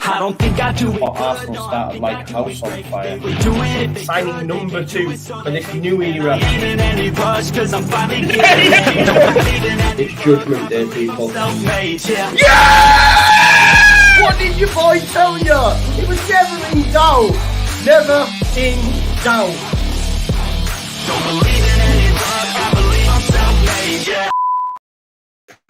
I don't think I do it. Arsenal started like a house on fire. Signing number 2 for this new era. It's Judgment Day, people. Yeah! What did your boy tell you? It was never in doubt. Never in doubt. Don't believe in any luck, I believe I'm self-made, yeah.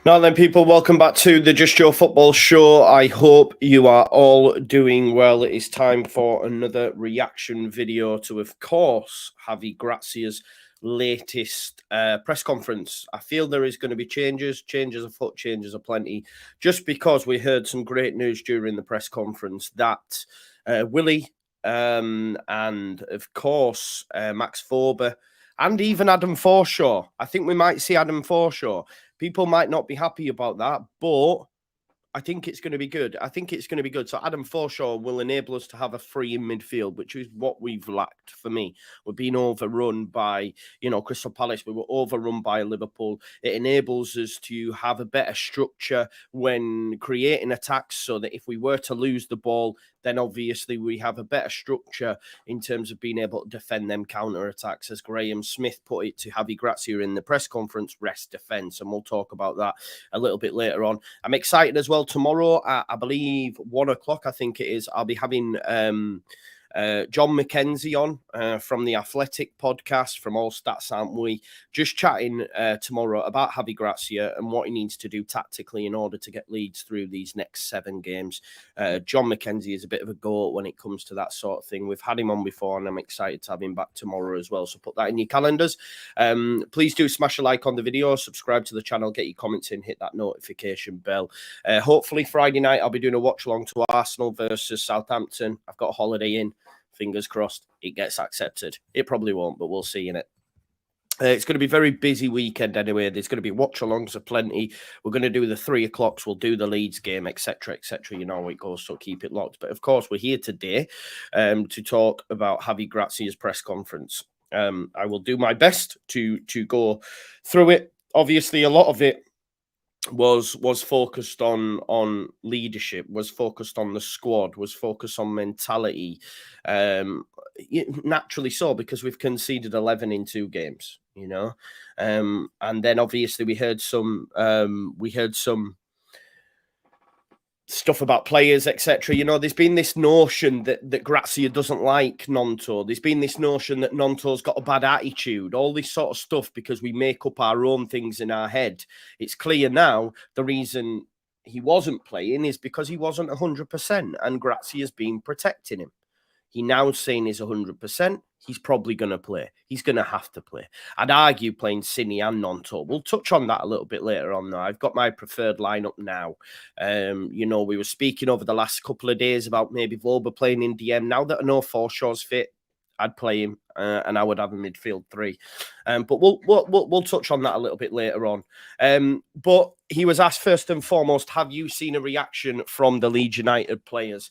Now then, people, welcome back to the Just Joe Football Show. I hope you are all doing well. It is time for another reaction video to, of course, JAVI Gracia's latest press conference. I feel there is going to be changes afoot, changes aplenty, just because we heard some great news during the press conference that Wily and, of course, Max Fober and even Adam Forshaw. I think we might see Adam Forshaw. People might not be happy about that, but I think it's going to be good. I think it's going to be good. So Adam Forshaw will enable us to have a free in midfield, which is what we've lacked for me. We're being overrun by, Crystal Palace. We were overrun by Liverpool. It enables us to have a better structure when creating attacks so that if we were to lose the ball, then obviously we have a better structure in terms of being able to defend them counter-attacks. As Graham Smith put it to JAVI Gracia in the press conference, rest defence. And we'll talk about that a little bit later on. I'm excited as well. Tomorrow, I believe 1 o'clock, I think it is, I'll be having John McKenzie on from the Athletic podcast from All Stats, aren't we? Just chatting tomorrow about JAVI Gracia and what he needs to do tactically in order to get Leeds through these next 7 games. John McKenzie is a bit of a goat when it comes to that sort of thing. We've had him on before, and I'm excited to have him back tomorrow as well. So put that in your calendars. Please do smash a like on the video, subscribe to the channel, get your comments in, hit that notification bell. Hopefully Friday night I'll be doing a watch along to Arsenal versus Southampton. I've got a holiday in. Fingers crossed it gets accepted. It probably won't, but we'll see in it. It's going to be a very busy weekend anyway. There's going to be watch-alongs aplenty. We're going to do the 3 o'clocks. We'll do the Leeds game, etc., etc. You know how it goes, so keep it locked. But, of course, we're here today to talk about JAVI Gracia's press conference. I will do my best to go through it. Obviously, a lot of it was focused on leadership, was focused on the squad, was focused on mentality. Naturally so, because we've conceded 11 in 2 games, and then obviously we heard some stuff about players, etc. There's been this notion that Gracia doesn't like Gnonto. There's been this notion that Gnonto's got a bad attitude, all this sort of stuff, because we make up our own things in our head. It's clear now the reason he wasn't playing is because he wasn't 100%, and Gracia's been protecting him. He now saying he's 100%. He's probably going to play. He's going to have to play. I'd argue playing Cini and Gnonto. We'll touch on that a little bit later on now. I've got my preferred lineup now. We were speaking over the last couple of days about maybe Volba playing in DM. Now that I know Forshaw's fit, I'd play him and I would have a midfield 3. But we'll touch on that a little bit later on. But he was asked first and foremost, have you seen a reaction from the Leeds United players?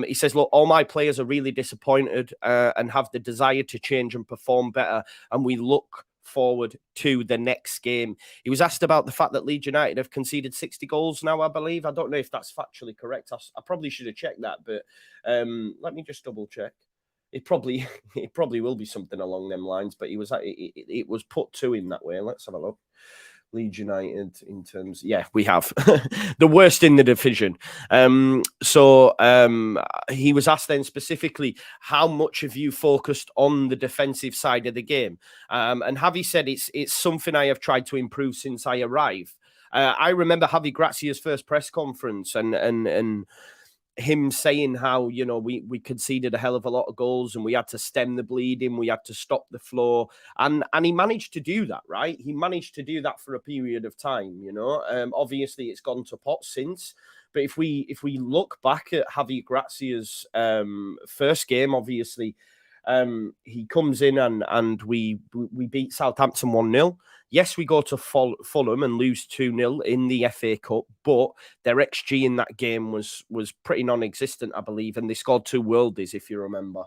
He says, look, all my players are really disappointed and have the desire to change and perform better. And we look forward to the next game. He was asked about the fact that Leeds United have conceded 60 goals now, I believe. I don't know if that's factually correct. I probably should have checked that, but let me just double check. It probably will be something along them lines, but it was put to him that way. Let's have a look. Leeds United in terms, yeah, we have the worst in the division. So he was asked then specifically, how much have you focused on the defensive side of the game? And JAVI said it's something I have tried to improve since I arrived. I remember JAVI Gracia's first press conference and him saying how, we conceded a hell of a lot of goals and we had to stem the bleeding, we had to stop the flow. And he managed to do that, right? He managed to do that for a period of time, Obviously, it's gone to pot since. But if we look back at JAVI Gracia's first game, obviously, he comes in and we beat Southampton 1-0. Yes, we go to Fulham and lose 2-0 in the FA Cup, but their XG in that game was pretty non-existent, I believe, and they scored 2 worldies, if you remember.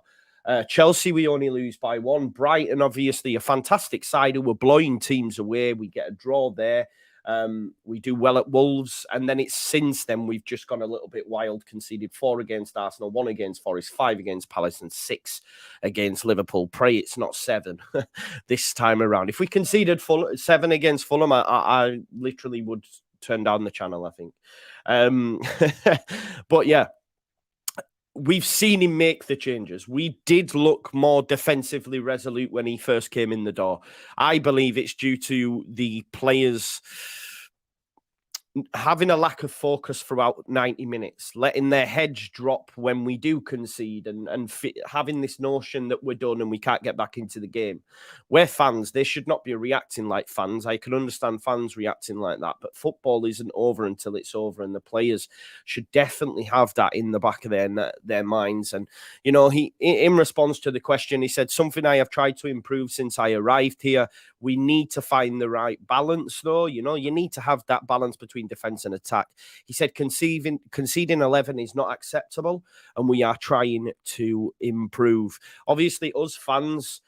Chelsea, we only lose by 1. Brighton, obviously, a fantastic side who were blowing teams away. We get a draw there. We do well at Wolves, and then it's since then we've just gone a little bit wild, conceded 4 against Arsenal, 1 against Forest, 5 against Palace, and 6 against Liverpool. Pray it's not 7 this time around. If we conceded 7 against Fulham, I literally would turn down the channel, I think. But yeah, we've seen him make the changes. We did look more defensively resolute when he first came in the door. I believe it's due to the players having a lack of focus throughout 90 minutes, letting their heads drop when we do concede, and having this notion that we're done and we can't get back into the game. We're fans. They should not be reacting like fans. I can understand fans reacting like that, but football isn't over until it's over, and the players should definitely have that in the back of their minds. And, you know, he, in response to the question, he said, something I have tried to improve since I arrived here. We need to find the right balance, though. You know, you need to have that balance between defense and attack. He said conceding 11 is not acceptable, and we are trying to improve. Obviously, us fans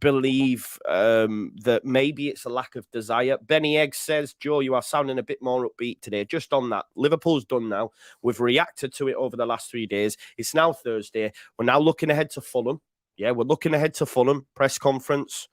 believe that maybe it's a lack of desire. Benny Eggs says, Joe, you are sounding a bit more upbeat today. Just on that, Liverpool's done now. We've reacted to it over the last 3 days. It's now Thursday. We're now looking ahead to Fulham. Yeah, we're looking ahead to Fulham. Press conference,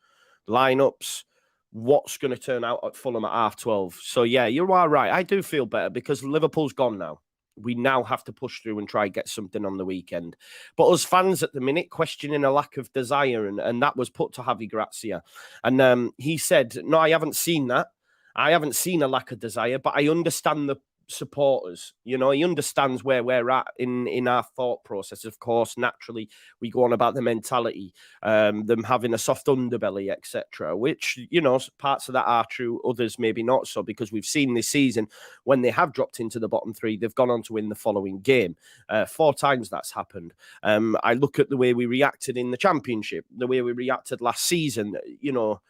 lineups, what's going to turn out at Fulham at 12:30. So, yeah, you are right. I do feel better because Liverpool's gone now. We now have to push through and try and get something on the weekend. But us fans at the minute questioning a lack of desire, and that was put to JAVI GRACIA. And he said, no, I haven't seen that. I haven't seen a lack of desire, but I understand the supporters. You know, he understands where we're at in our thought process. Of course, naturally, we go on about the mentality, them having a soft underbelly, etc., which, you know, parts of that are true, others maybe not so, because we've seen this season when they have dropped into the bottom 3, they've gone on to win the following game. 4 times that's happened. I look at the way we reacted in the Championship, the way we reacted last season. You know,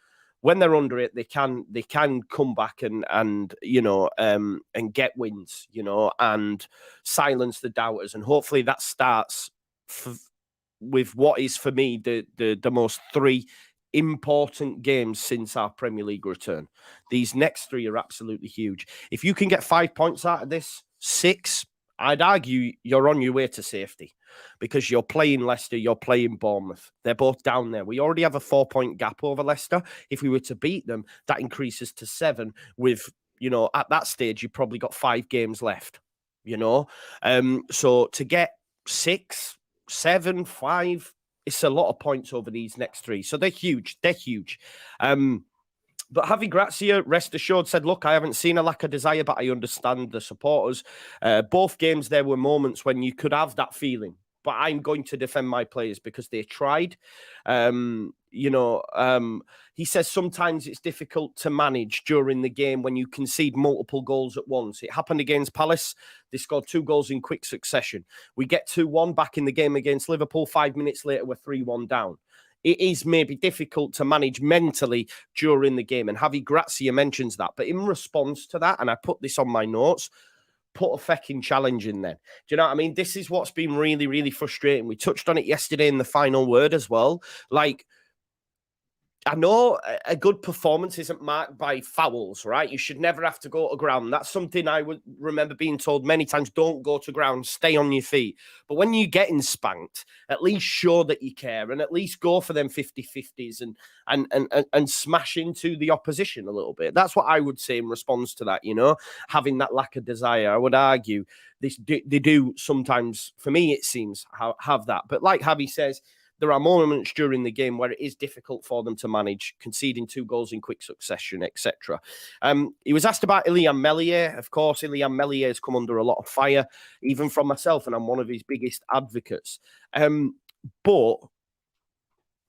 when they're under it, they can come back and you know, and get wins, you know, and silence the doubters. And hopefully that starts with what is for me the most 3 important games since our Premier League return. These next 3 are absolutely huge. If you can get 5 points out of this, 6, I'd argue you're on your way to safety, because you're playing Leicester, you're playing Bournemouth. They're both down there. We already have a 4-point gap over Leicester. If we were to beat them, that increases to 7 with, you know, at that stage, you probably got 5 games left, you know. So to get 6, 7, 5, it's a lot of points over these next 3. So they're huge. They're huge. But JAVI GRACIA, rest assured, said, look, I haven't seen a lack of desire, but I understand the supporters. Both games, there were moments when you could have that feeling. But I'm going to defend my players because they tried. You know, he says sometimes it's difficult to manage during the game when you concede multiple goals at once. It happened against Palace. They scored 2 goals in quick succession. We get 2-1 back in the game against Liverpool. 5 minutes later, we're 3-1 down. It is maybe difficult to manage mentally during the game. And JAVI GRACIA mentions that. But in response to that, and I put this on my notes, put a fucking challenge in then. Do you know what I mean? This is what's been really, really frustrating. We touched on it yesterday in the final word as well. Like, I know a good performance isn't marked by fouls, right? You should never have to go to ground. That's something I would remember being told many times. Don't go to ground, stay on your feet. But when you're getting spanked, at least show that you care and at least go for them 50-50s and smash into the opposition a little bit. That's what I would say in response to that, you know, having that lack of desire. I would argue they do sometimes, for me, it seems, have that. But like JAVI says, there are moments during the game where it is difficult for them to manage, conceding 2 goals in quick succession, etc. He was asked about Ilyan Meslier. Of course, Ilyan Meslier has come under a lot of fire, even from myself, and I'm one of his biggest advocates. But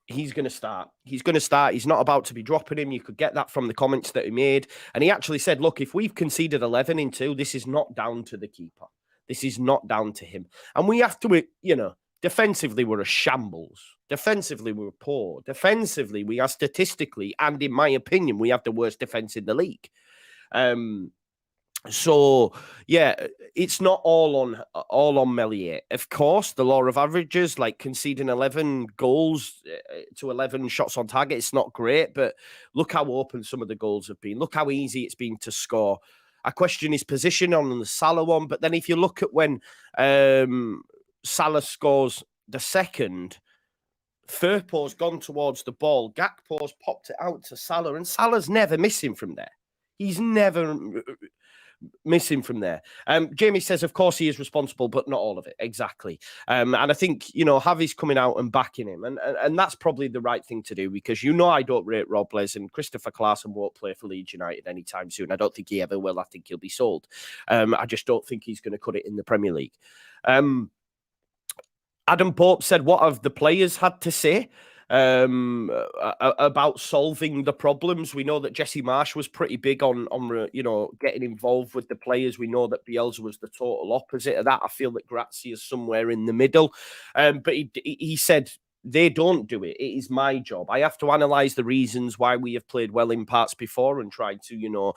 he's going to start. He's going to start. He's not about to be dropping him. You could get that from the comments that he made. And he actually said, look, if we've conceded 11 in 2, this is not down to the keeper. This is not down to him. And we have to, you know, defensively, we're a shambles. Defensively, we're poor. Defensively, we are statistically, and in my opinion, we have the worst defense in the league. So yeah, it's not all on Meslier. Of course, the law of averages, like conceding 11 goals to 11 shots on target, it's not great. But look how open some of the goals have been. Look how easy it's been to score. I question his position on the Salah one, but then if you look at when Salah scores the second, Firpo's gone towards the ball, Gakpo's popped it out to Salah, and Salah's never missing from there. He's never missing from there. Jamie says, of course, he is responsible, but not all of it. Exactly. And I think, you know, Javi's coming out and backing him. And that's probably the right thing to do, because, you know, I don't rate Robles, and Christopher Claesen won't play for Leeds United anytime soon. I don't think he ever will. I think he'll be sold. I just don't think he's going to cut it in the Premier League. Adam Pope said, what have the players had to say about solving the problems? We know that Jesse Marsch was pretty big on you know, getting involved with the players. We know that Bielsa was the total opposite of that. I feel that Grazia is somewhere in the middle. But he said, they don't do it. It is my job. I have to analyse the reasons why we have played well in parts before and tried to, you know,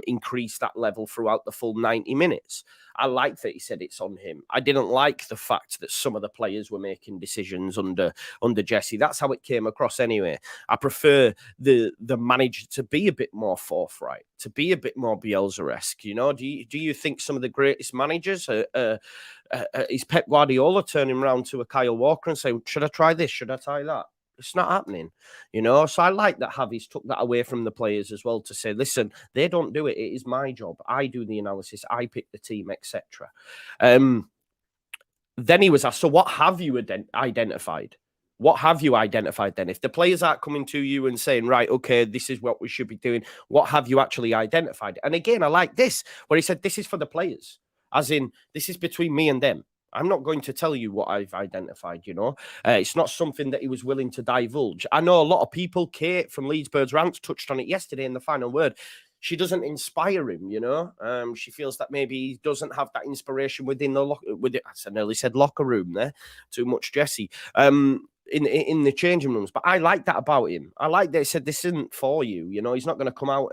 increase that level throughout the full 90 minutes. I like that he said it's on him. I didn't like the fact that some of the players were making decisions under Jesse. That's how it came across anyway. I prefer the manager to be a bit more forthright, to be a bit more Bielsa-esque. You know, do you think some of the greatest managers is Pep Guardiola turning around to a Kyle Walker and saying, should I try this? Should I try that? It's not happening, you know. So I like that Javi's took that away from the players as well, to say, listen, they don't do it. It is my job. I do the analysis. I pick the team, etc. Then he was asked, so what have you identified? What have you identified then? If the players aren't coming to you and saying, right, okay, this is what we should be doing, what have you actually identified? And again, I like this, where he said, this is for the players, as in, this is between me and them. I'm not going to tell you what I've identified, you know. It's not something that he was willing to divulge. I know a lot of people, Kate from Leeds Birds Rants touched on it yesterday in the final word. She doesn't inspire him, you know. She feels that maybe he doesn't have that inspiration within the I nearly said locker room there. Too much Jesse. In the changing rooms. But I like that about him. I like that he said, this isn't for you. You know, he's not going to come out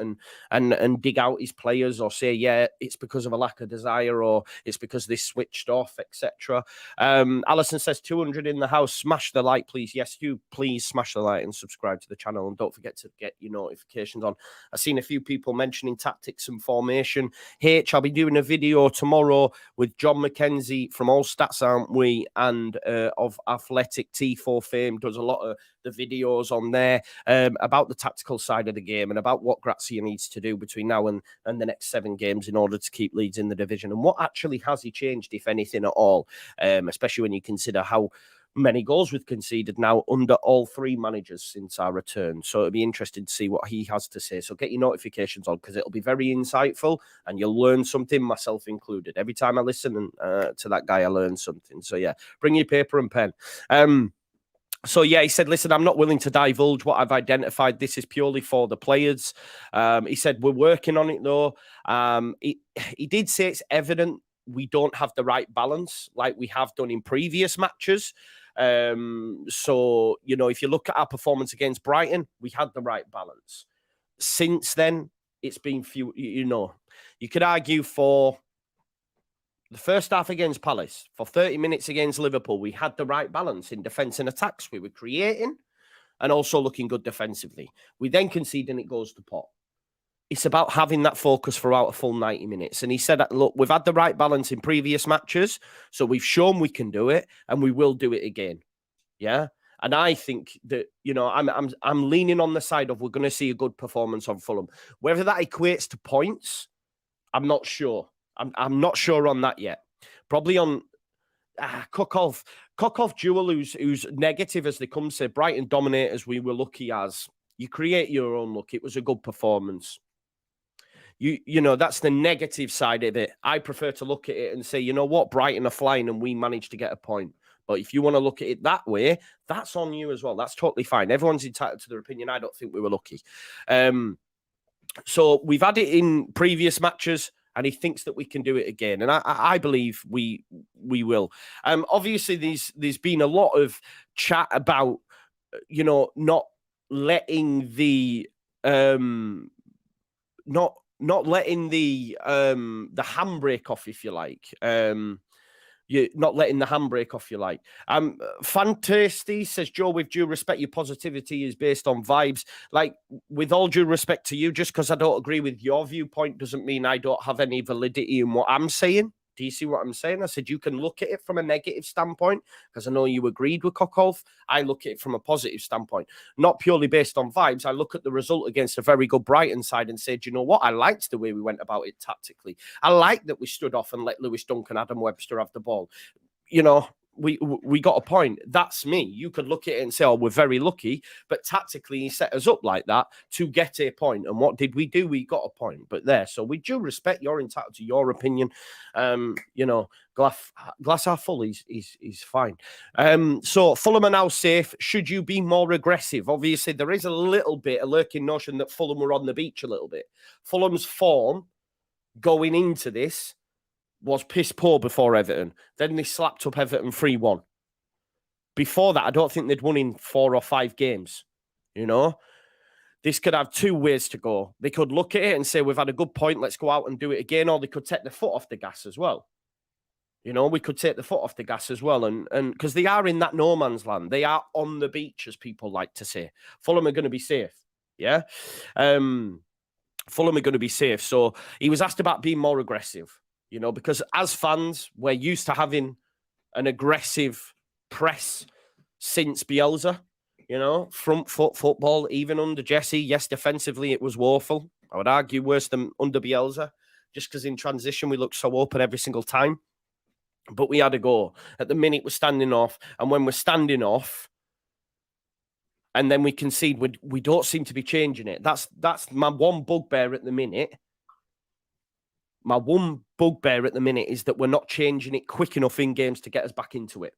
and dig out his players or say, yeah, it's because of a lack of desire or it's because they switched off, etc. Alison says, 200 in the house. Smash the like, please. Yes, you please smash the like and subscribe to the channel. And don't forget to get your notifications on. I've seen a few people mentioning tactics and formation. I'll be doing a video tomorrow with John McKenzie from All Stats Aren't We and of Athletic T4 fame, does a lot of the videos on there about the tactical side of the game and about what Grazia needs to do between now and the next 7 games in order to keep Leeds in the division, and what actually has he changed, if anything at all, especially when you consider how many goals we've conceded now under all 3 managers since our return. So it'll be interesting to see what he has to say. So get your notifications on, because it'll be very insightful and you'll learn something, myself included. Every time I listen to that guy, I learn something. So yeah, bring your paper and pen. So, yeah, he said, listen, I'm not willing to divulge what I've identified. This is purely for the players. He said, we're working on it, though. He did say it's evident we don't have the right balance like we have done in previous matches. So, you know, if you look at our performance against Brighton, we had the right balance. Since then, it's been few, you know, you could argue for the first half against Palace, for 30 minutes against Liverpool, we had the right balance in defence and attacks. We were creating and also looking good defensively. We then concede and it goes to pot. It's about having that focus throughout a full 90 minutes. And he said, look, we've had the right balance in previous matches, so we've shown we can do it and we will do it again. Yeah. And I think that, you know, I'm leaning on the side of we're going to see a good performance on Fulham. Whether that equates to points, I'm not sure. I'm not sure on that yet. Probably on Cock-off Jewel, who's negative as they come, say Brighton dominators, we were lucky as. You create your own luck. It was a good performance. You know, that's the negative side of it. I prefer to look at it and say, you know what, Brighton are flying and we managed to get a point. But if you want to look at it that way, that's on you as well. That's totally fine. Everyone's entitled to their opinion. I don't think we were lucky. So we've had it in previous matches, and he thinks that we can do it again. And I believe we will. Obviously, there's been a lot of chat about, you know, not letting the not not letting the handbrake off, if you like. You're not letting the handbrake off, you like. Fantasty says, Joe, with due respect, your positivity is based on vibes. Like, with all due respect to you, just because I don't agree with your viewpoint doesn't mean I don't have any validity in what I'm saying. Do you see what I'm saying? I said you can look at it from a negative standpoint, because I know you agreed with Cockholf. I look at it from a positive standpoint, not purely based on vibes. I look at the result against a very good Brighton side and say, do you know what? I liked the way we went about it tactically. I like that we stood off and let Lewis Dunk and Adam Webster have the ball. You know, we got a point. That's me. You could look at it and say, oh, we're very lucky. But tactically, he set us up like that to get a point. And what did we do? We got a point. But there. So we do respect, you're entitled to your opinion. You know, glass half full is fine. So Fulham are now safe. Should you be more aggressive? Obviously, there is a little bit, a lurking notion that Fulham were on the beach a little bit. Fulham's form going into this was piss poor before Everton. Then they slapped up Everton 3-1. Before that, I don't think they'd won in 4 or 5 games. You know, this could have 2 ways to go. They could look at it and say, we've had a good point, let's go out and do it again. Or they could take the foot off the gas as well. You know, we could take the foot off the gas as well. And because they are in that no man's land. They are on the beach, as people like to say. Fulham are going to be safe. Yeah. Fulham are going to be safe. So he was asked about being more aggressive. You know, because as fans, we're used to having an aggressive press since Bielsa, you know, front foot football, even under Jesse. Yes, defensively, it was woeful. I would argue worse than under Bielsa, just because in transition, we looked so open every single time. But we had a go. At the minute, we're standing off. And when we're standing off, and then we concede, we don't seem to be changing it. That's my one bugbear at the minute. My one bugbear at the minute is that we're not changing it quick enough in games to get us back into it.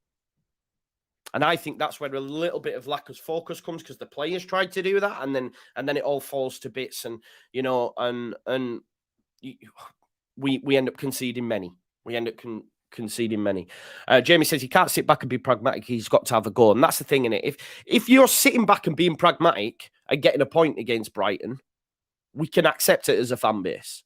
And I think that's where a little bit of lack of focus comes, because the players tried to do that, and then it all falls to bits, and you know, and we end up conceding many. We end up conceding many. Jamie says he can't sit back and be pragmatic. He's got to have a go, and that's the thing, innit? If you're sitting back and being pragmatic and getting a point against Brighton, we can accept it as a fan base.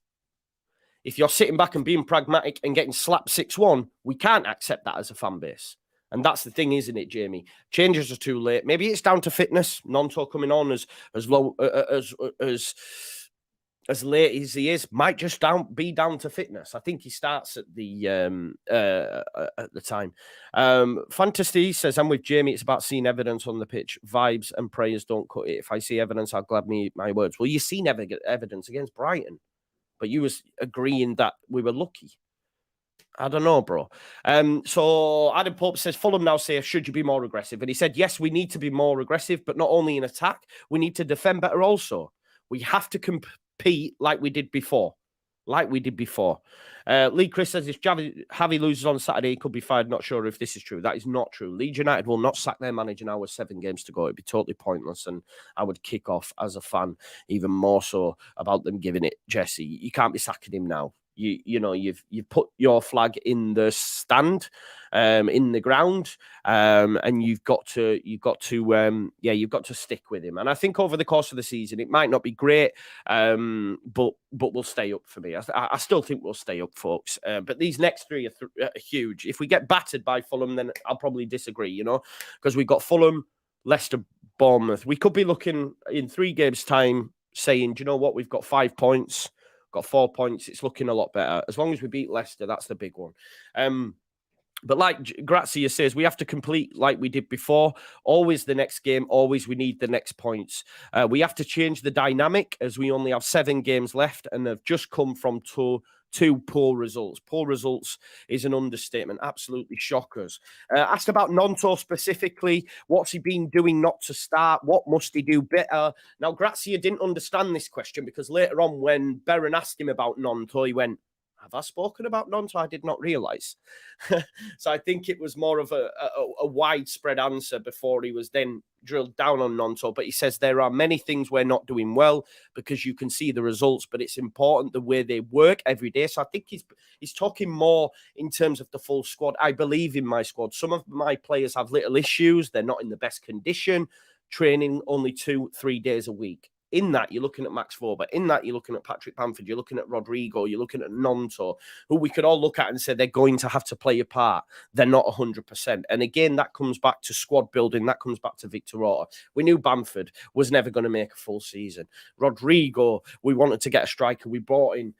If you're sitting back and being pragmatic and getting slapped 6-1, we can't accept that as a fan base. And that's the thing, isn't it, Jamie? Changes are too late. Maybe it's down to fitness. Nonto coming on as low as late as he is might just be down to fitness. I think he starts at the time. Fantasy says, I'm with Jamie. It's about seeing evidence on the pitch. Vibes and prayers don't cut it. If I see evidence, I'll glad me my words. Well, you've seen evidence against Brighton. But you was agreeing that we were lucky. I don't know, bro. So Adam Pope says, Fulham now safe. Should you be more aggressive? And he said, yes, we need to be more aggressive, but not only in attack. We need to defend better also. We have to compete like we did before. Lee Chris says, if Javi loses on Saturday, he could be fired. Not sure if this is true. That is not true. Leeds United will not sack their manager now with 7 games to go. It'd be totally pointless. And I would kick off as a fan even more so about them giving it Jesse. You can't be sacking him now. You know, you've put your flag in the stand, in the ground, and you've got to stick with him. And I think over the course of the season, it might not be great, but we'll stay up for me. I still think we'll stay up, folks. But these next 3 are huge. If we get battered by Fulham, then I'll probably disagree. You know, because we've got Fulham, Leicester, Bournemouth. We could be looking in 3 games' time, saying, do you know what? We've got 5 points. Got 4 points. It's looking a lot better. As long as we beat Leicester, that's the big one. But like Grazia says, we have to complete like we did before. Always the next game. Always we need the next points. We have to change the dynamic, as we only have 7 games left and have just come from 2 poor results. Poor results is an understatement. Absolutely shockers. Asked about Nonto specifically. What's he been doing not to start? What must he do better? Now, Grazia didn't understand this question, because later on when Berren asked him about Nonto, he went, have I spoken about Nonto? I did not realise. So I think it was more of a widespread answer before he was then drilled down on Nonto. But he says there are many things we're not doing well, because you can see the results, but it's important the way they work every day. So I think he's talking more in terms of the full squad. I believe in my squad. Some of my players have little issues. They're not in the best condition, training only 2-3 days a week. in that, you're looking at Max Vorber. In that, you're looking at Patrick Bamford. You're looking at Rodrigo. You're looking at Nonto, who we could all look at and say they're going to have to play a part. They're not 100%. And again, that comes back to squad building. That comes back to Victor Orta. We knew Bamford was never going to make a full season. Rodrigo, we wanted to get a striker. We brought in,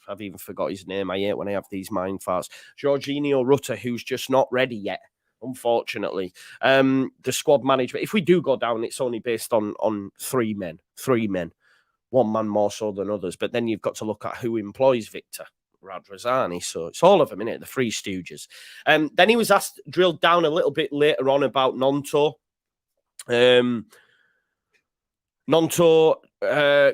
I've even forgot his name. I hate when I have these mind farts. Jorginho Rutter, who's just not ready yet, unfortunately. The squad management, if we do go down, it's only based on three men. One man more so than others. But then you've got to look at who employs Victor Radrazani. So it's all of them, innit? The Three Stooges. Then he was drilled down a little bit later on about Nonto.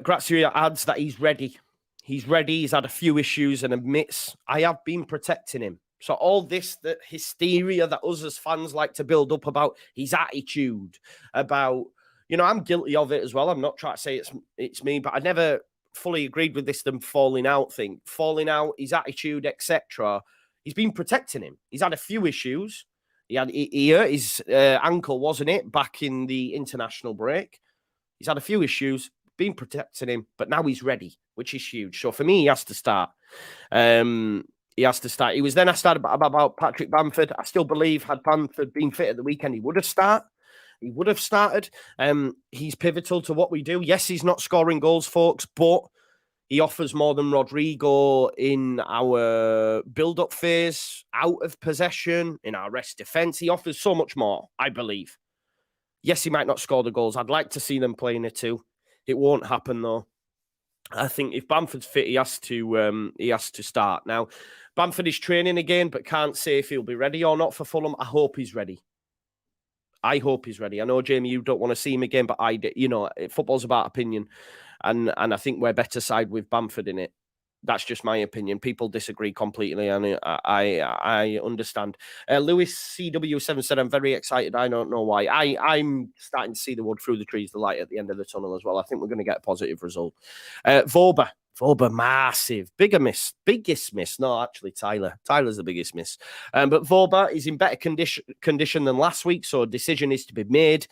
Grazia adds that he's ready. He's ready. He's had a few issues and admits, I have been protecting him. So all this, the hysteria that us as fans like to build up about his attitude, about, I'm guilty of it as well. I'm not trying to say it's me, but I never fully agreed with them falling out thing. Falling out, his attitude, etc. He's been protecting him. He's had a few issues. He hurt his ankle, wasn't it, back in the international break. He's had a few issues, been protecting him, but now he's ready, which is huge. So for me, he has to start. He was then asked about Patrick Bamford. I still believe had Bamford been fit at the weekend, he would have started. He's pivotal to what we do. Yes, he's not scoring goals, folks, but he offers more than Rodrigo in our build-up phase, out of possession, in our rest defence. He offers so much more, I believe. Yes, he might not score the goals. I'd like to see them playing it too. It won't happen, though. I think if Bamford's fit, he has to start. Now, Bamford is training again, but can't say if he'll be ready or not for Fulham. I hope he's ready. I know, Jamie, you don't want to see him again, but football's about opinion. And I think we're better side with Bamford in it. That's just my opinion. People disagree completely, and I understand. Lewis CW7 said, I'm very excited. I don't know why. I'm starting to see the wood through the trees, the light at the end of the tunnel as well. I think we're going to get a positive result. Vorber, massive. Biggest miss. No, actually, Tyler's the biggest miss. But Vorber is in better condition than last week, so a decision is to be made.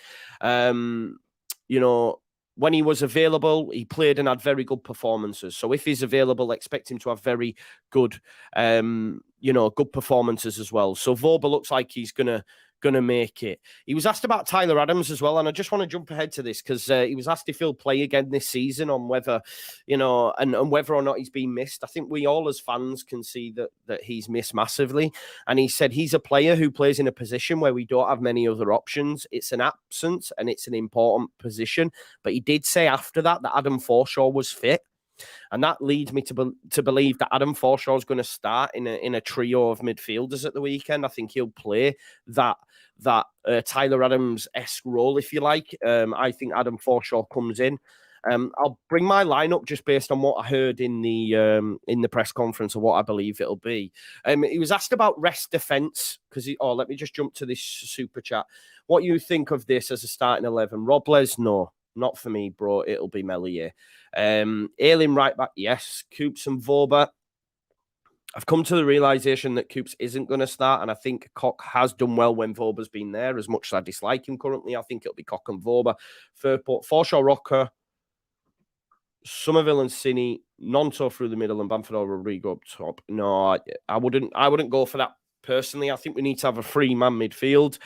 When he was available, he played and had very good performances. So if he's available, expect him to have very good, good performances as well. So Vorber looks like he's gonna make it. He was asked about Tyler Adams as well, and I just want to jump ahead to this because he was asked if he'll play again this season, on whether, and whether or not he's been missed. I think we all as fans can see that he's missed massively. And he said he's a player who plays in a position where we don't have many other options. It's an absence and it's an important position. But he did say after that Adam Forshaw was fit. And that leads me to believe that Adam Forshaw is going to start in a trio of midfielders at the weekend. I think he'll play that Tyler Adams-esque role, if you like. I think Adam Forshaw comes in. I'll bring my lineup just based on what I heard in the press conference of what I believe it'll be. He was asked about rest defence because let me just jump to this super chat. What you think of this as a starting 11? Robles, no. Not for me, bro. It'll be Melier. Ailing right back, yes. Coops and Vorber. I've come to the realisation that Coops isn't going to start, and I think Cock has done well when Vorber's been there. As much as I dislike him currently, I think it'll be Cock and Vorber. Forshaw, Rocker, Somerville and Cini, Nonto through the middle, and Bamford or Rodrigo up top. No, I wouldn't go for that personally. I think we need to have a three-man midfield.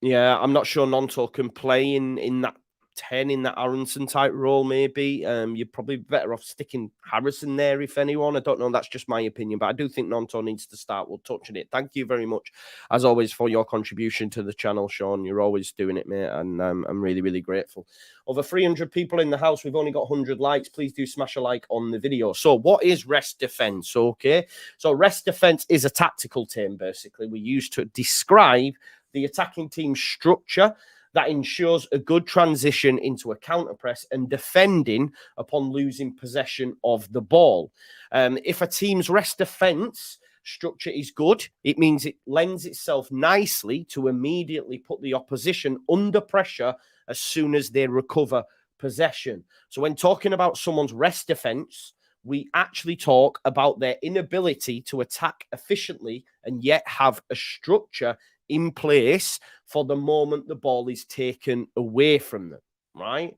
Yeah, I'm not sure Nonto can play in that 10, in that Aronson type role, maybe. You're probably better off sticking Harrison there, if anyone. I don't know. That's just my opinion. But I do think Nonto needs to start. We'll touch on it. Thank you very much, as always, for your contribution to the channel, Sean. You're always doing it, mate. And I'm really, really grateful. Over 300 people in the house. We've only got 100 likes. Please do smash a like on the video. So what is rest defense? Okay. So rest defense is a tactical term, basically, we use to describe the attacking team's structure that ensures a good transition into a counter press and defending upon losing possession of the ball. If a team's rest defense structure is good, it means it lends itself nicely to immediately put the opposition under pressure as soon as they recover possession. So when talking about someone's rest defense, we actually talk about their inability to attack efficiently and yet have a structure in place for the moment the ball is taken away from them, right?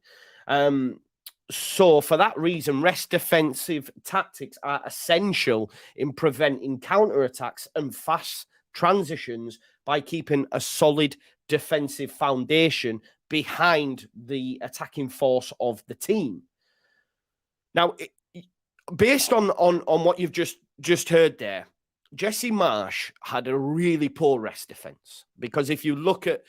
So for that reason, rest defensive tactics are essential in preventing counterattacks and fast transitions by keeping a solid defensive foundation behind the attacking force of the team. Now, based on what you've just heard there, Jesse Marsh had a really poor rest defense, because if you look at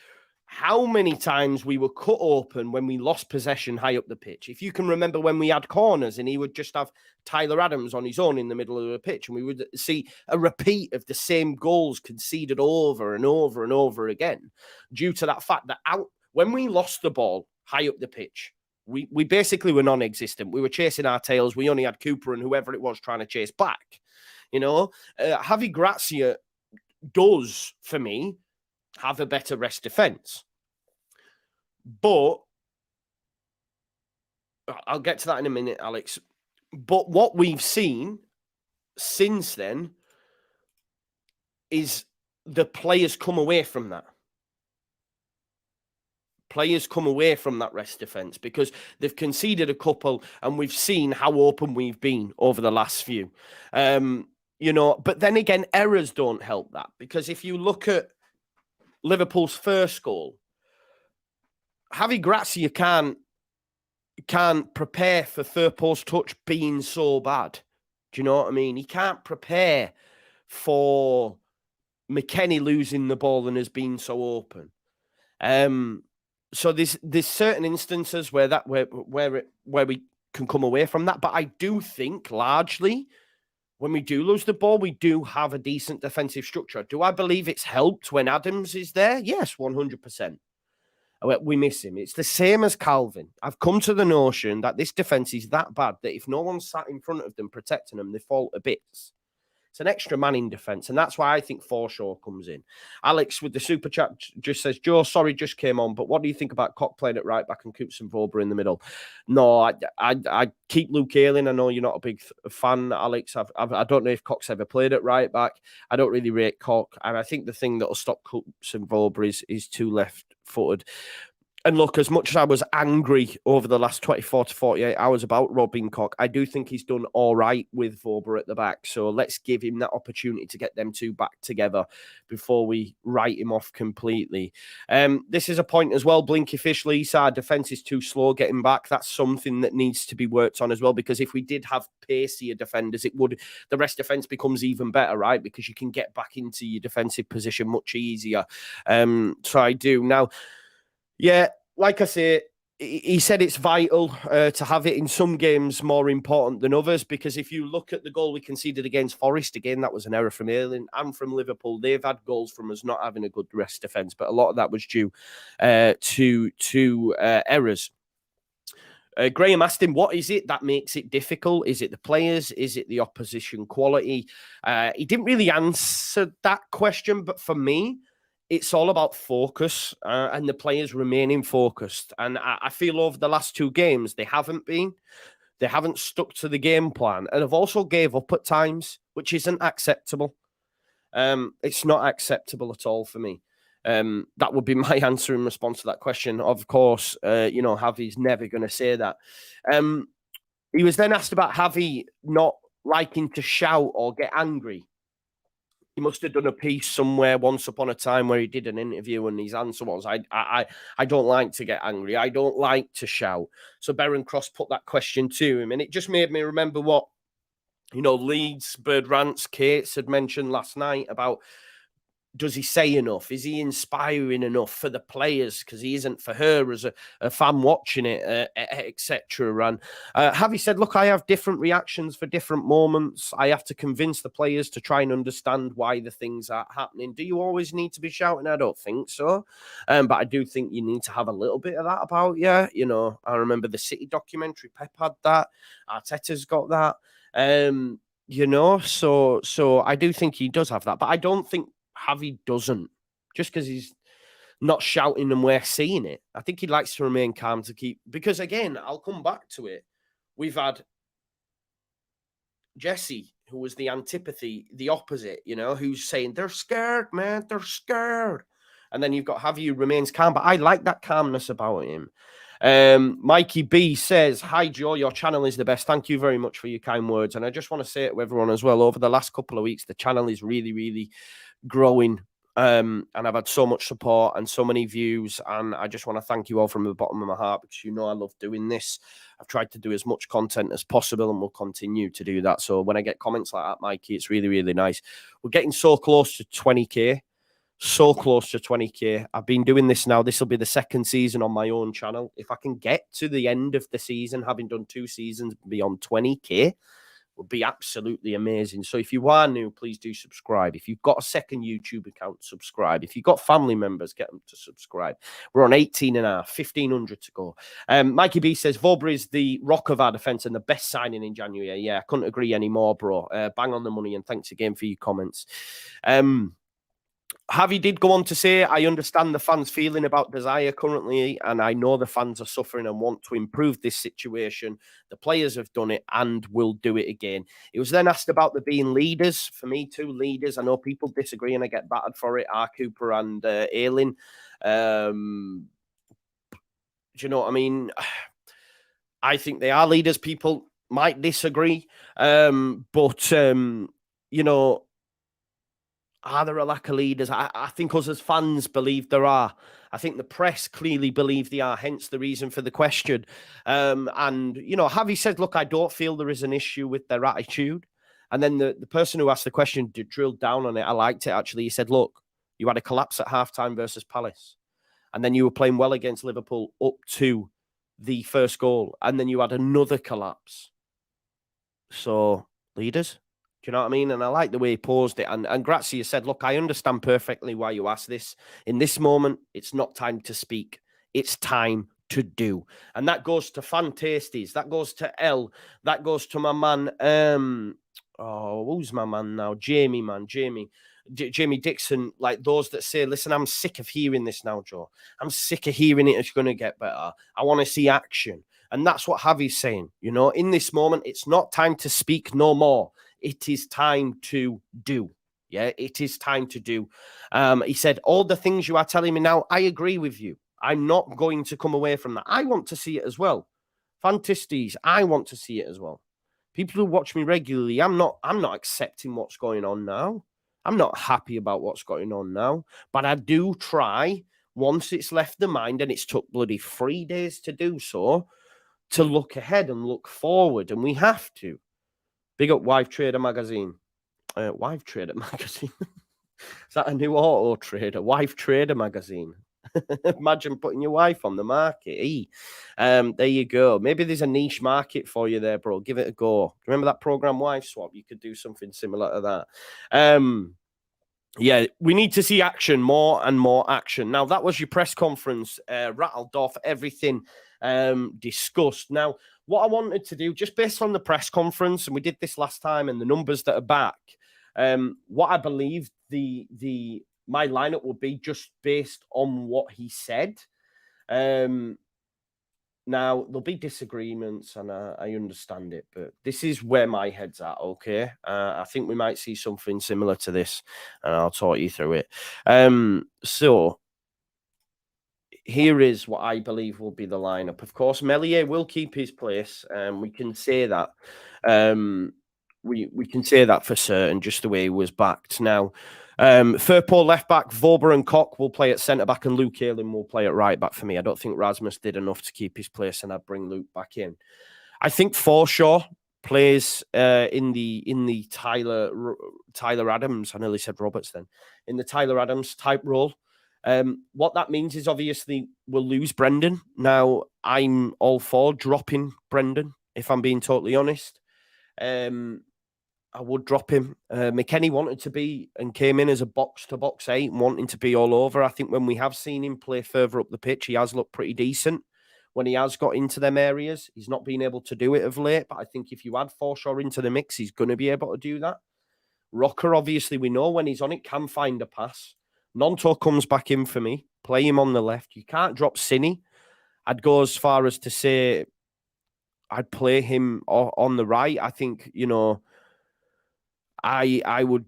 how many times we were cut open when we lost possession high up the pitch. If you can remember when we had corners and he would just have Tyler Adams on his own in the middle of the pitch, and we would see a repeat of the same goals conceded over and over and over again, due to that fact that when we lost the ball high up the pitch, we basically were non-existent. We were chasing our tails. We only had Cooper and whoever it was trying to chase back. You know, JAVI GRACIA does, for me, have a better rest defense. But I'll get to that in a minute, Alex. But what we've seen since then is the players come away from that. Players come away from that rest defense because they've conceded a couple, and we've seen how open we've been over the last few. You know, but then again, errors don't help that, because if you look at Liverpool's first goal, JAVI GRACIA can't prepare for third post touch being so bad. Do you know what I mean? He can't prepare for McKennie losing the ball and has been so open. So there's certain instances where we can come away from that, but I do think largely when we do lose the ball, we do have a decent defensive structure. Do I believe it's helped when Adams is there? Yes, 100%. We miss him. It's the same as Calvin. I've come to the notion that this defense is that bad that if no one's sat in front of them protecting them, they fall to bits. It's an extra man in defence, and that's why I think Forshaw comes in. Alex with the super chat just says, Joe, sorry, just came on, but what do you think about Cock playing at right back and Coops and Vobra in the middle? No, I keep Luke Ayling. I know you're not a big fan, Alex. I don't know if Cock's ever played at right back. I don't really rate Cock, and I think the thing that will stop Coops and Vobra is too left-footed. And look, as much as I was angry over the last 24 to 48 hours about Robin Cock, I do think he's done all right with Vobra at the back. So let's give him that opportunity to get them two back together before we write him off completely. This is a point as well. Blinky Fish, Lisa, our defence is too slow getting back. That's something that needs to be worked on as well, because if we did have pacier defenders, the rest defence becomes even better, right? Because you can get back into your defensive position much easier. So I do. Now, yeah, like I say, he said it's vital to have it in some games more important than others, because if you look at the goal we conceded against Forest, again, that was an error from Ayling and from Liverpool. They've had goals from us not having a good rest defence, but a lot of that was due to errors. Graham asked him, what is it that makes it difficult? Is it the players? Is it the opposition quality? He didn't really answer that question, but for me, it's all about focus and the players remaining focused. And I feel over the last two games, they haven't been. They haven't stuck to the game plan. And have also gave up at times, which isn't acceptable. It's not acceptable at all for me. That would be my answer in response to that question. Of course, Javi's never going to say that. He was then asked about Javi not liking to shout or get angry. He must have done a piece somewhere once upon a time where he did an interview and his answer was, I don't like to get angry. I don't like to shout. So Baron Cross put that question to him, and it just made me remember what, Leeds, Bird Rants, Kates had mentioned last night about, does he say enough? Is he inspiring enough for the players? Because he isn't for her as a fan watching it, etc. And Javi said, look, I have different reactions for different moments. I have to convince the players to try and understand why the things are happening. Do you always need to be shouting? I don't think so. But I do think you need to have a little bit of that about you. I remember the City documentary. Pep had that. Arteta's got that. So I do think he does have that. But I don't think Javi doesn't, just because he's not shouting and we're seeing it. I think he likes to remain calm because, again, I'll come back to it. We've had Jesse, who was the antipathy, the opposite, you know, who's saying, they're scared, man, they're scared. And then you've got Javi, who remains calm, but I like that calmness about him. Mikey B says, hi, Joe, your channel is the best. Thank you very much for your kind words. And I just want to say it to everyone as well, over the last couple of weeks, the channel is really, really growing. And I've had so much support and so many views, and I just want to thank you all from the bottom of my heart, because you know I love doing this. I've tried to do as much content as possible, and will continue to do that. So when I get comments like that, Mikey, it's really, really nice. We're getting so close to 20K. So close to 20K. I've been doing this now. This will be the second season on my own channel. If I can get to the end of the season, having done 2 seasons, beyond 20K, would be absolutely amazing. So if you are new, please do subscribe. If you've got a second YouTube account, subscribe. If you've got family members, get them to subscribe. We're on 18.5, 1,500 to go. Mikey B says, Vobra is the rock of our defence and the best signing in January. Yeah, I couldn't agree anymore, bro. Bang on the money, and thanks again for your comments. Javi did go on to say, I understand the fans' feeling about Desire currently, and I know the fans are suffering and want to improve this situation. The players have done it and will do it again. It was then asked about there being leaders. For me, 2 leaders. I know people disagree and I get battered for it, R. Cooper and Aylin. Do you know what I mean? I think they are leaders. People might disagree. But you know, are there a lack of leaders? I think us as fans believe there are. I think the press clearly believe they are, hence the reason for the question. And, you know, Javi said, look, I don't feel there is an issue with their attitude. And then the person who asked the question drilled down on it. I liked it, actually. He said, look, you had a collapse at halftime versus Palace. And then you were playing well against Liverpool up to the first goal. And then you had another collapse. So, leaders? Do you know what I mean? And I like the way he posed it. And Grazia said, look, I understand perfectly why you asked this. In this moment, it's not time to speak. It's time to do. And that goes to Fan Tasties. That goes to L. That goes to my man. Who's my man now? Jamie, man. Jamie Dixon. Like those that say, listen, I'm sick of hearing this now, Joe. I'm sick of hearing it. It's going to get better. I want to see action. And that's what Javi's saying. You know, in this moment, it's not time to speak no more. It is time to do. Yeah, it is time to do. He said, all the things you are telling me now, I agree with you. I'm not going to come away from that. I want to see it as well. Fantasties, I want to see it as well. People who watch me regularly, I'm not accepting what's going on now. I'm not happy about what's going on now. But I do try, once it's left the mind, and it's took bloody 3 days to do so, to look ahead and look forward. And we have to. Big up Wife Trader Magazine. Wife Trader Magazine. Is that a new auto trader? Wife Trader Magazine. Imagine putting your wife on the market. There you go. Maybe there's a niche market for you there, bro. Give it a go. Remember that program Wife Swap? You could do something similar to that. Yeah, we need to see action, more and more action. Now, that was your press conference, rattled off everything discussed. Now, what I wanted to do, just based on the press conference, and we did this last time, and the numbers that are back, what I believe my lineup will be just based on what he said. Now, there'll be disagreements, and I understand it, but this is where my head's at, okay? I think we might see something similar to this, and I'll talk you through it. So, here is what I believe will be the lineup. Of course, Meslier will keep his place, and we can say that. We can say that for certain, just the way he was backed. Now, Firpo left back, Vobra and Cock will play at centre back, and Luke Ayling will play at right back for me. I don't think Rasmus did enough to keep his place, and I'd bring Luke back in. I think Forshaw plays in the Tyler Adams. I nearly said Roberts then. In the Tyler Adams type role. What that means is obviously we'll lose Brendan. Now, I'm all for dropping Brendan, if I'm being totally honest. I would drop him. McKennie wanted to be and came in as a box-to-box 8 and wanting to be all over. I think when we have seen him play further up the pitch, he has looked pretty decent. When he has got into them areas, he's not been able to do it of late. But I think if you add Forshaw into the mix, he's going to be able to do that. Rocker, obviously, we know when he's on it, can find a pass. Nonto comes back in for me. Play him on the left. You can't drop Cine. I'd go as far as to say I'd play him on the right. I think, you know, I would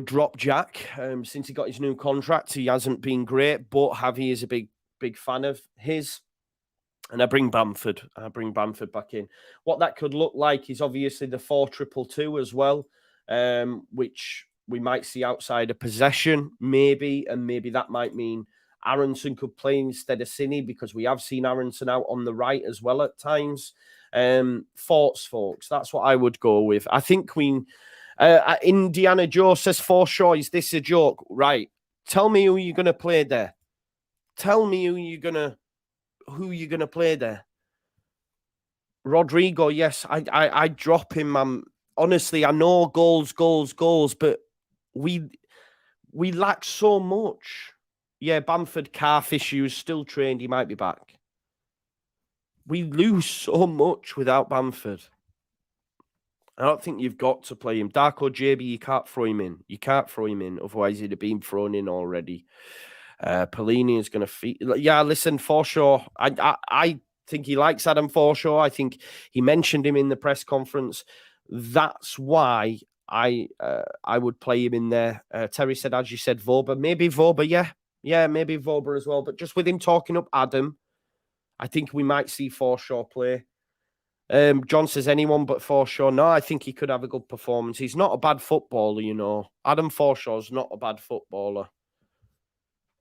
drop Jack. Since he got his new contract, he hasn't been great, but Javi is a big fan of his. And I bring Bamford. Back in. What that could look like is obviously the 4-2-2 as well, which we might see outside of possession, maybe. And maybe that might mean Aronson could play instead of Cini, because we have seen Aronson out on the right as well at times. Thoughts, folks? That's what I would go with. I think Indiana Joe says, Forshaw, is this a joke? Right. Tell me who you're going to play there. Tell me who you're going to play there. Rodrigo, yes, I drop him. Honestly, I know goals, but we lack so much. Yeah, Bamford, calf issues, still trained. He might be back. We lose so much without Bamford. I don't think you've got to play him. Darko JB, you can't throw him in. Otherwise, he'd have been thrown in already. Pelini is going to feed. Yeah, listen, Forshaw. I think he likes Adam Forshaw. I think he mentioned him in the press conference. That's why I would play him in there. Terry said, as you said, Voba. Maybe Voba, yeah, maybe Voba as well. But just with him talking up Adam, I think we might see Forshaw play. John says anyone but Forshaw. No, I think he could have a good performance. He's not a bad footballer, you know. Adam Forshaw's not a bad footballer.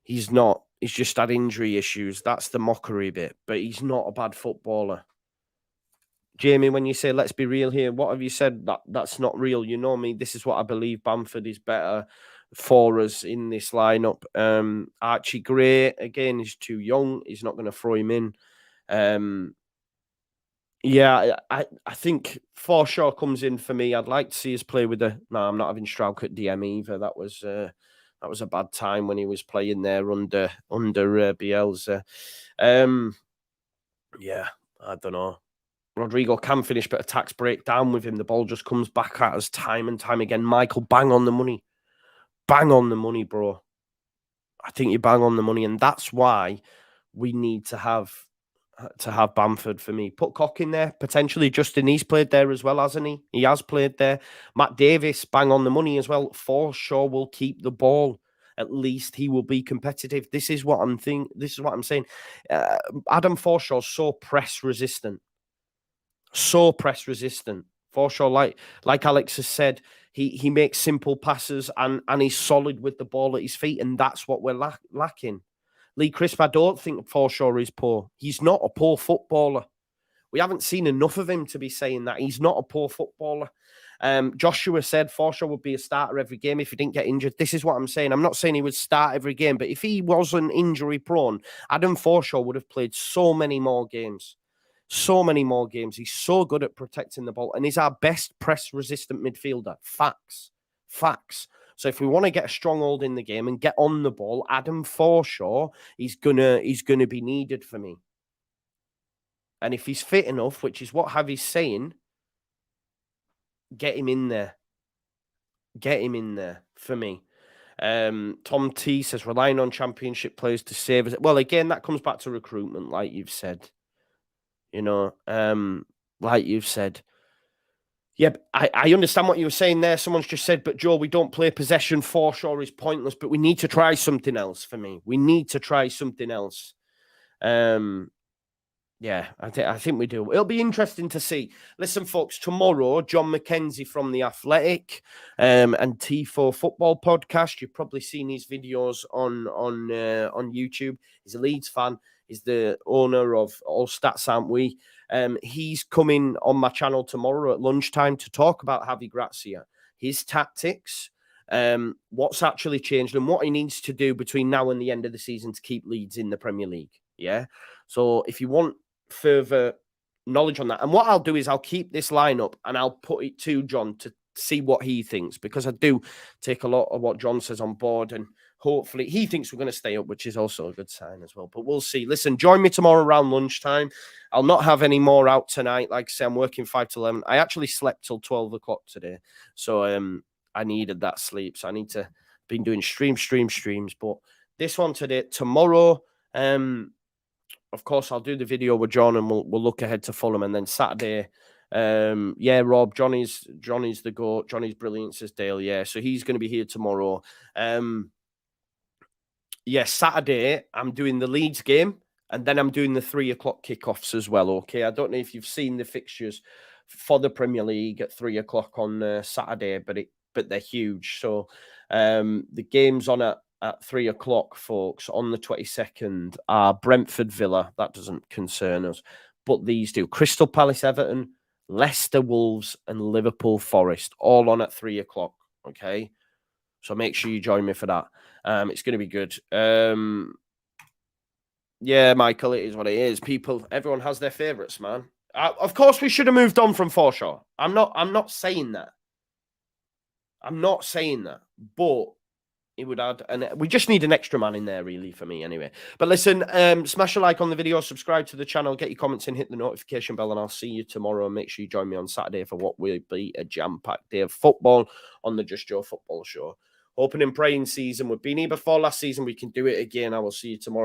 He's not. He's just had injury issues. That's the mockery bit. But he's not a bad footballer. Jamie, when you say, let's be real here, what have you said? That's not real. You know me. This is what I believe. Bamford is better for us in this lineup. Archie Gray, again, he's too young. He's not going to throw him in. Yeah, I think Forshaw comes in for me. I'd like to see us play with no, I'm not having Strauch at DM either. That was a bad time when he was playing there under Bielsa. Yeah, I don't know. Rodrigo can finish, but attacks break down with him. The ball just comes back at us time and time again. Michael, bang on the money. Bang on the money, bro. I think you bang on the money, and that's why we need to have Bamford for me. Put Cock in there, potentially. Justin, he's played there as well, hasn't he? He has played there. Matt Davis, bang on the money as well. Forshaw will keep the ball. At least he will be competitive. This is what I'm saying. Adam Forshaw's so press resistant. Forshaw, like Alex has said, he makes simple passes and he's solid with the ball at his feet, and that's what we're lacking. Lee Crisp, I don't think Forshaw is poor. He's not a poor footballer. We haven't seen enough of him to be saying that. He's not a poor footballer. Joshua said Forshaw would be a starter every game if he didn't get injured. This is what I'm saying. I'm not saying he would start every game, but if he wasn't injury prone, Adam Forshaw would have played so many more games. He's so good at protecting the ball, and he's our best press-resistant midfielder. Facts. So if we want to get a stronghold in the game and get on the ball, Adam Forshaw is gonna be needed for me. And if he's fit enough, which is what Javi's saying, get him in there. Get him in there for me. Tom T says, relying on championship players to save us. Well, again, that comes back to recruitment, like you've said. You know, like you've said. Yeah, I understand what you were saying there. Someone's just said, but Joe, we don't play possession. Forshaw is pointless, but we need to try something else for me. We need to try something else. Yeah, I think we do. It'll be interesting to see. Listen, folks, tomorrow, John McKenzie from The Athletic and T4 Football Podcast. You've probably seen his videos on YouTube. He's a Leeds fan. He's the owner of All Stats, Aren't We? He's coming on my channel tomorrow at lunchtime to talk about JAVI GRACIA, his tactics, what's actually changed, and what he needs to do between now and the end of the season to keep Leeds in the Premier League. Yeah. So if you want further knowledge on that, and what I'll do is I'll keep this lineup and I'll put it to John to see what he thinks, because I do take a lot of what John says on board, and hopefully he thinks we're going to stay up, which is also a good sign as well. But we'll see. Listen, join me tomorrow around lunchtime. I'll not have any more out tonight. Like I say, I'm working 5 to 11. I actually slept till 12 o'clock today. So I needed that sleep. So I need to been doing streams. But this one today, tomorrow, of course, I'll do the video with John and we'll look ahead to Fulham. And then Saturday, Yeah, Rob, Johnny's the GOAT. Johnny's brilliant, says Dale. Yeah, so he's going to be here tomorrow. Yeah, Saturday, I'm doing the Leeds game, and then I'm doing the 3 o'clock kickoffs as well, okay? I don't know if you've seen the fixtures for the Premier League at 3 o'clock on Saturday, but they're huge. So the games on at 3 o'clock, folks, on the 22nd are Brentford Villa. That doesn't concern us, but these do. Crystal Palace Everton, Leicester Wolves, and Liverpool Forest, all on at 3 o'clock, okay? So make sure you join me for that. It's going to be good. Yeah, Michael, it is what it is. Everyone has their favourites, man. Of course, we should have moved on from Forshaw. I'm not saying that. I'm not saying that. But it would add, and we just need an extra man in there, really, for me, anyway. But listen, smash a like on the video, subscribe to the channel, get your comments in, hit the notification bell, and I'll see you tomorrow. And make sure you join me on Saturday for what will be a jam-packed day of football on the Just Joe Football Show. Hoping and praying season. We've been here before last season. We can do it again. I will see you tomorrow.